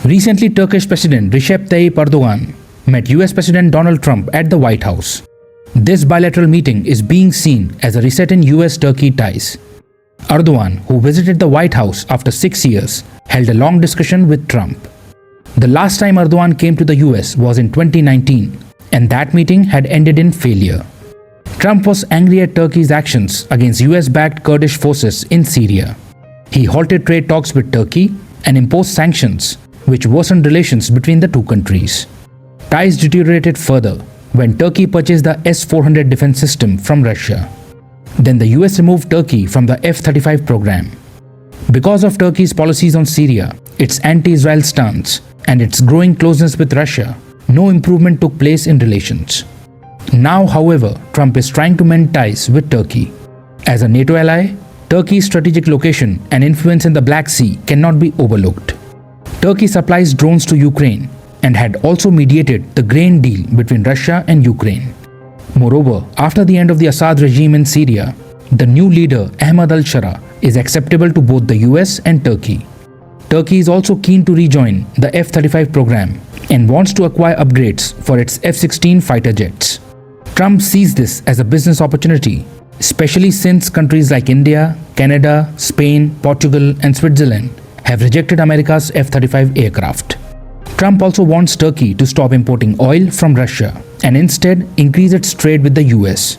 Recently, Turkish President Recep Tayyip Erdogan met US President Donald Trump at the White House. This bilateral meeting is being seen as a reset in US-Turkey ties. Erdogan, who visited the White House after 6 years, held a long discussion with Trump. The last time Erdogan came to the US was in 2019, and that meeting had ended in failure. Trump was angry at Turkey's actions against US-backed Kurdish forces in Syria. He halted trade talks with Turkey and imposed sanctions, which worsened relations between the two countries. Ties deteriorated further when Turkey purchased the S-400 defense system from Russia. Then the US removed Turkey from the F-35 program. Because of Turkey's policies on Syria, its anti-Israel stance, and its growing closeness with Russia, no improvement took place in relations. Now, however, Trump is trying to mend ties with Turkey. As a NATO ally, Turkey's strategic location and influence in the Black Sea cannot be overlooked. Turkey supplies drones to Ukraine and had also mediated the grain deal between Russia and Ukraine. Moreover, after the end of the Assad regime in Syria, the new leader Ahmad al-Shara is acceptable to both the US and Turkey. Turkey is also keen to rejoin the F-35 program and wants to acquire upgrades for its F-16 fighter jets. Trump sees this as a business opportunity, especially since countries like India, Canada, Spain, Portugal, and Switzerland have rejected America's F-35 aircraft. Trump also wants Turkey to stop importing oil from Russia and instead increase its trade with the US.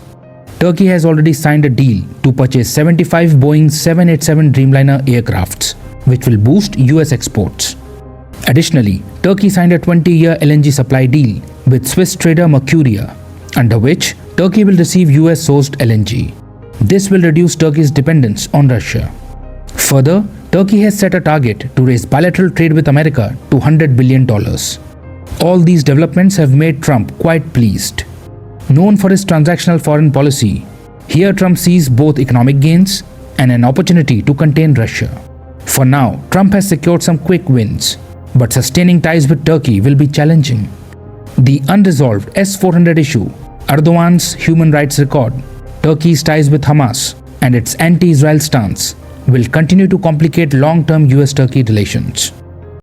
Turkey has already signed a deal to purchase 75 Boeing 787 Dreamliner aircrafts, which will boost US exports. Additionally, Turkey signed a 20-year LNG supply deal with Swiss trader Mercuria, under which Turkey will receive US-sourced LNG. This will reduce Turkey's dependence on Russia. Further, Turkey has set a target to raise bilateral trade with America to $100 billion. All these developments have made Trump quite pleased. Known for his transactional foreign policy, here Trump sees both economic gains and an opportunity to contain Russia. For now, Trump has secured some quick wins, but sustaining ties with Turkey will be challenging. The unresolved S-400 issue, Erdogan's human rights record, Turkey's ties with Hamas, and its anti-Israel stance will continue to complicate long-term US-Turkey relations.